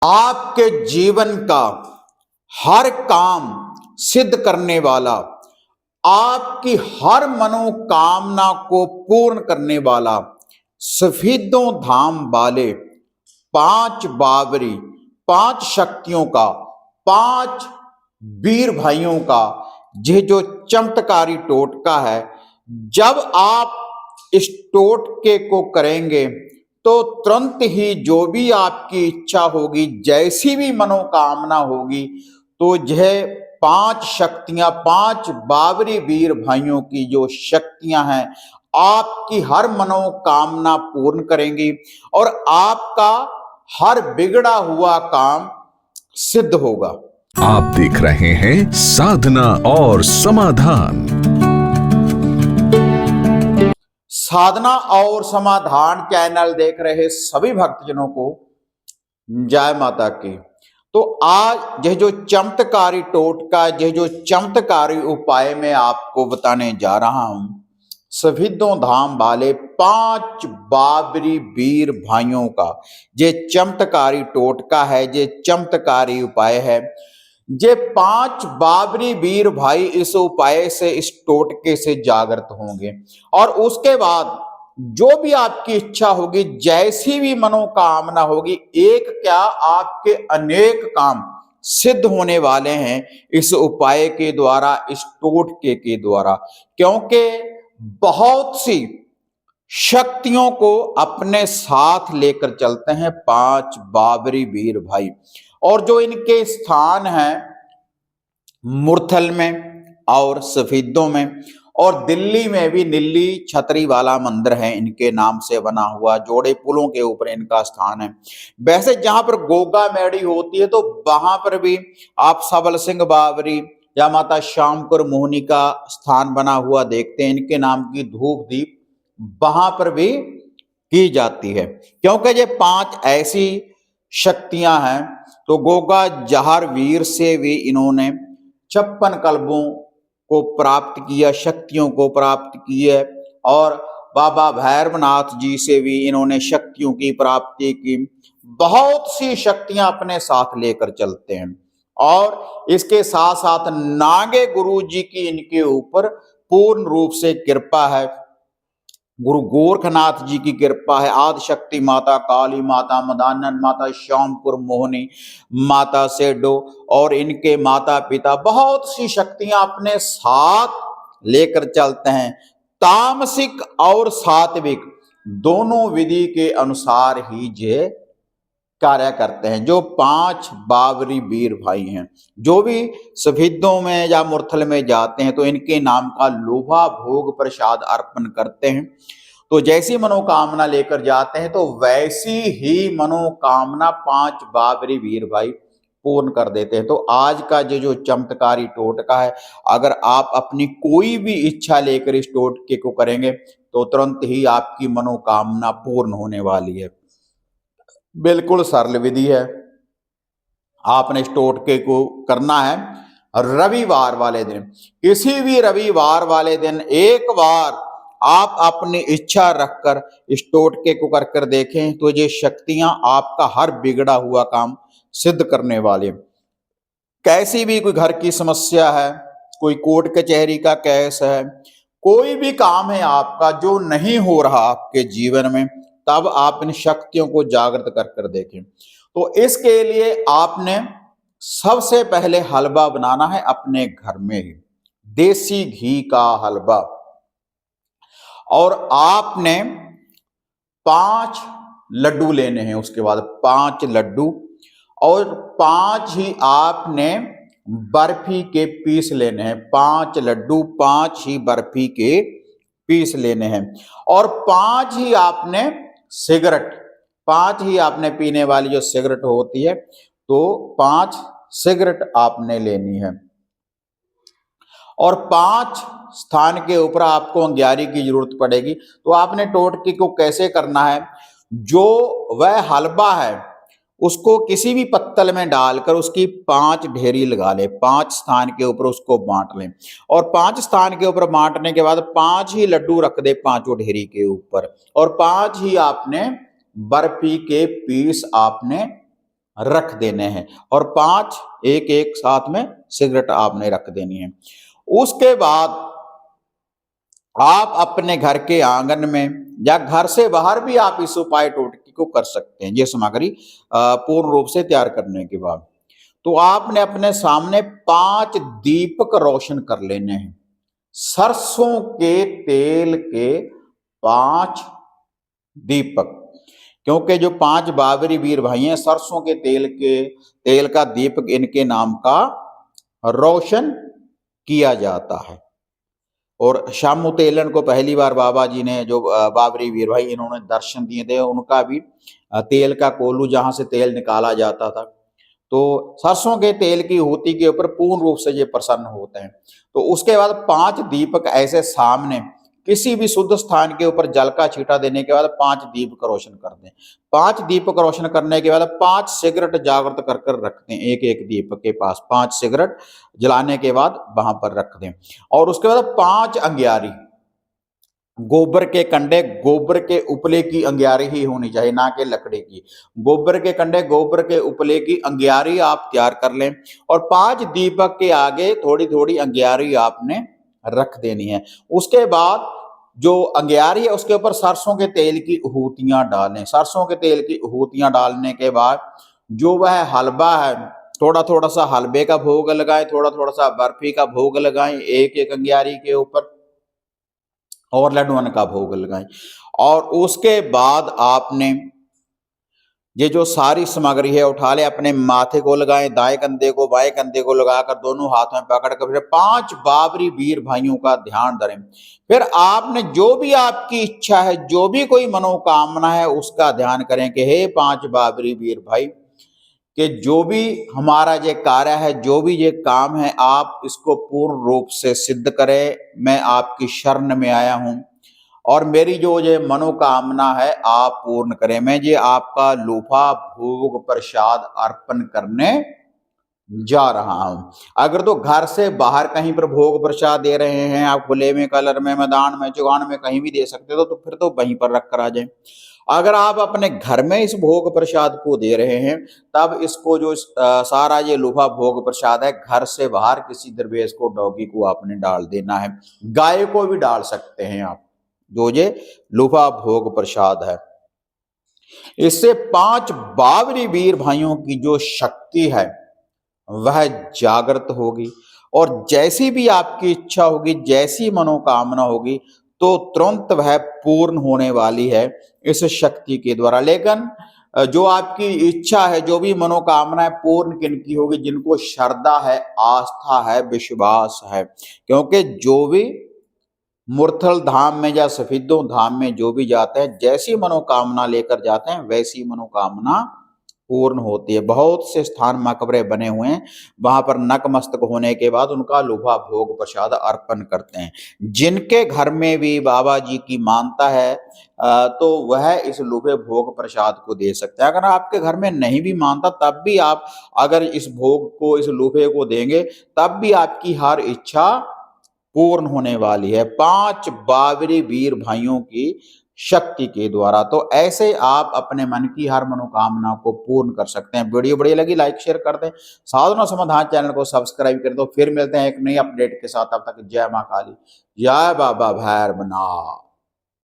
आपके जीवन का हर काम सिद्ध करने वाला, आपकी हर मनोकामना को पूर्ण करने वाला, सफेदों धाम वाले पांच बावरी, पांच शक्तियों का, पांच वीर भाइयों का यह जो चमत्कारी टोटका है, जब आप इस टोटके को करेंगे तो तुरंत ही जो भी आपकी इच्छा होगी, जैसी भी मनोकामना होगी, तो यह पांच शक्तियां, पांच बावरी वीर भाइयों की जो शक्तियां हैं, आपकी हर मनोकामना पूर्ण करेंगी और आपका हर बिगड़ा हुआ काम सिद्ध होगा। आप देख रहे हैं साधना और समाधान। साधना और समाधान चैनल देख रहे सभी भक्तजनों को जय माता की। तो आज यह जो चमत्कारी टोटका, यह जो चमत्कारी उपाय मैं आपको बताने जा रहा हूं, सफेदों धाम वाले पांच बाबरी वीर भाइयों का ये चमत्कारी टोटका है, ये चमत्कारी उपाय है। ये पांच बाबरी वीर भाई इस उपाय से, इस टोटके से जागृत होंगे और उसके बाद जो भी आपकी इच्छा होगी, जैसी भी मनोकामना होगी, एक क्या आपके अनेक काम सिद्ध होने वाले हैं इस उपाय के द्वारा, इस टोटके के द्वारा। क्योंकि बहुत सी शक्तियों को अपने साथ लेकर चलते हैं पांच बाबरी वीर भाई, और जो इनके स्थान हैं मुरथल में और सफेदों में, और दिल्ली में भी नीली छतरी वाला मंदिर है इनके नाम से बना हुआ, जोड़े पुलों के ऊपर इनका स्थान है। वैसे जहां पर गोगा मेड़ी होती है तो वहां पर भी आप सबल सिंह बावरी या माता श्यामपुर मोहनी का स्थान बना हुआ देखते हैं, इनके नाम की धूप दीप वहां पर भी की जाती है। क्योंकि ये पांच ऐसी शक्तियां हैं, तो गोगा जहर वीर से भी इन्होंने 56 कल्बों को प्राप्त किया, शक्तियों को प्राप्त की है, और बाबा भैरवनाथ जी से भी इन्होंने शक्तियों की प्राप्ति की। बहुत सी शक्तियां अपने साथ लेकर चलते हैं और इसके साथ साथ नागे गुरु जी की इनके ऊपर पूर्ण रूप से कृपा है। गुरु गोरखनाथ जी की कृपा है, आदि शक्ति माता काली, माता मदानन, माता श्यामपुर मोहनी, माता सेडो और इनके माता पिता बहुत सी शक्तियां अपने साथ लेकर चलते हैं। तामसिक और सात्विक दोनों विधि के अनुसार ही ये कार्य करते हैं। जो पांच बाबरी वीर भाई हैं, जो भी सफेदों में या मुरथल में जाते हैं तो इनके नाम का लोहा भोग प्रसाद अर्पण करते हैं। तो जैसी मनोकामना लेकर जाते हैं तो वैसी ही मनोकामना पांच बाबरी वीर भाई पूर्ण कर देते हैं। तो आज का जो चमत्कारी टोटका है, अगर आप अपनी कोई भी इच्छा लेकर इस टोटके को करेंगे तो तुरंत ही आपकी मनोकामना पूर्ण होने वाली है। बिल्कुल सरल विधि है। आपने इस टोटके को करना है रविवार वाले दिन, किसी भी रविवार वाले दिन एक बार आप अपनी इच्छा रखकर इस टोटके को कर कर देखें तो ये शक्तियां आपका हर बिगड़ा हुआ काम सिद्ध करने वाले। कैसी भी कोई घर की समस्या है, कोई कोर्ट कचहरी का केस है, कोई भी काम है आपका जो नहीं हो रहा आपके जीवन में, तब आप इन शक्तियों को जागृत कर कर देखें। तो इसके लिए आपने सबसे पहले हलवा बनाना है अपने घर में ही, देसी घी का हलवा, और आपने 5 लड्डू लेने हैं। उसके बाद 5 लड्डू और 5 ही आपने बर्फी के पीस लेने हैं। 5 लड्डू, 5 ही बर्फी के पीस लेने हैं, और 5 ही आपने सिगरेट, 5 ही आपने पीने वाली जो सिगरेट होती है, तो 5 सिगरेट आपने लेनी है। और 5 स्थान के ऊपर आपको अंग्यारी की जरूरत पड़ेगी। तो आपने टोटके को कैसे करना है, जो वह हलवा है उसको किसी भी पत्तल में डालकर उसकी 5 ढेरी लगा ले, 5 स्थान के ऊपर उसको बांट लें, और 5 स्थान के ऊपर बांटने के बाद 5 ही लड्डू रख दे 5 ढेरी के ऊपर, और 5 ही आपने बर्फी के पीस आपने रख देने हैं और 5 एक एक साथ में सिगरेट आपने रख देनी है। उसके बाद आप अपने घर के आंगन में या घर से बाहर भी आप इस उपाय टोटके को कर सकते हैं, ये सामग्री पूर्ण रूप से तैयार करने के बाद। तो आपने अपने सामने 5 दीपक रोशन कर लेने हैं, सरसों के तेल के 5 दीपक। क्योंकि जो 5 बाबरी वीर भाई हैं, सरसों के तेल का दीपक इनके नाम का रोशन किया जाता है। और शामू तेलन को पहली बार बाबा जी ने जो बाबरी वीर भाई इन्होंने दर्शन दिए थे, उनका भी तेल का कोलू जहां से तेल निकाला जाता था, तो सरसों के तेल की होती के ऊपर पूर्ण रूप से ये प्रसन्न होते हैं। तो उसके बाद 5 दीपक ऐसे सामने किसी भी शुद्ध स्थान के ऊपर जल का छींटा देने के बाद 5 दीपक रोशन कर दें। 5 दीपक रोशन करने के बाद 5 सिगरेट जागृत कर कर रखते हैं, एक एक दीपक के पास 5 सिगरेट जलाने के बाद वहां पर रख दें। और उसके बाद 5 अंगियारी गोबर के कंडे, गोबर के उपले की अंगियारी ही होनी चाहिए, ना कि लकड़ी की। गोबर के कंडे, गोबर के उपले की अंगियारी आप तैयार कर लें और 5 दीपक के आगे थोड़ी थोड़ी अंगियारी आपने रख देनी है। उसके बाद जो अंगियारी है उसके ऊपर सरसों के तेल की आहूतियां डालें। सरसों के तेल की आहूतियां डालने के बाद जो वह हलवा है, थोड़ा थोड़ा सा हलवे का भोग लगाएं, थोड़ा थोड़ा सा बर्फी का भोग लगाएं एक एक अंगियारी के ऊपर, और लड्डुअन का भोग लगाएं। और उसके बाद आपने ये जो सारी सामग्री है उठा ले, अपने माथे को लगाएं, दाएं कंधे को बाएं कंधे को लगाकर दोनों हाथ में पकड़कर फिर 5 बाबरी वीर भाइयों का ध्यान धरें। फिर आपने जो भी आपकी इच्छा है, जो भी कोई मनोकामना है, उसका ध्यान करें कि हे 5 बाबरी वीर भाई, कि जो भी हमारा ये कार्य है, जो भी ये काम है, आप इसको पूर्ण रूप से सिद्ध करें। मैं आपकी शरण में आया हूं और मेरी जो ये मनोकामना है आप पूर्ण करें। मैं ये आपका लूफा भोग प्रसाद अर्पण करने जा रहा हूं। अगर तो घर से बाहर कहीं पर भोग प्रसाद दे रहे हैं, आप खुले में, कलर में, मैदान में, चौगान में कहीं भी दे सकते हो, तो फिर तो वहीं पर रख कर आ जाए। अगर आप अपने घर में इस भोग प्रसाद को दे रहे हैं, तब इसको जो सारा ये लूफा भोग प्रसाद है, घर से बाहर किसी दरवेश को, डॉगी को आपने डाल देना है। गाय को भी डाल सकते हैं आप, जो ये लूफा भोग प्रसाद है। इससे 5 बाबरी वीर भाइयों की जो शक्ति है वह जागृत होगी और जैसी भी आपकी इच्छा होगी, जैसी मनोकामना होगी, तो तुरंत वह पूर्ण होने वाली है इस शक्ति के द्वारा। लेकिन जो आपकी इच्छा है, जो भी मनोकामना है, पूर्ण किनकी होगी? जिनको श्रद्धा है, आस्था है, विश्वास है। क्योंकि जो भी मुरथल धाम में या सफेदों धाम में जो भी जाते हैं, जैसी मनोकामना लेकर जाते हैं, वैसी मनोकामना पूर्ण होती है। बहुत से स्थान मकबरे बने हुए हैं, वहां पर नतमस्तक होने के बाद उनका लूफा भोग प्रसाद अर्पण करते हैं। जिनके घर में भी बाबा जी की मानता है तो वह इस लूफे भोग प्रसाद को दे सकते हैं। अगर आपके घर में नहीं भी मानता, तब भी आप अगर इस भोग को, इस लूफे को देंगे, तब भी आपकी हर इच्छा पूर्ण होने वाली है 5 बाबरी वीर भाइयों की शक्ति के द्वारा। तो ऐसे आप अपने मन की हर मनोकामना को पूर्ण कर सकते हैं। वीडियो बढ़िया लगी, लाइक शेयर कर दें, साधना समाधान चैनल को सब्सक्राइब कर दो। फिर मिलते हैं एक नई अपडेट के साथ, तब तक जय मां काली, जय बाबा भैरवनाथ।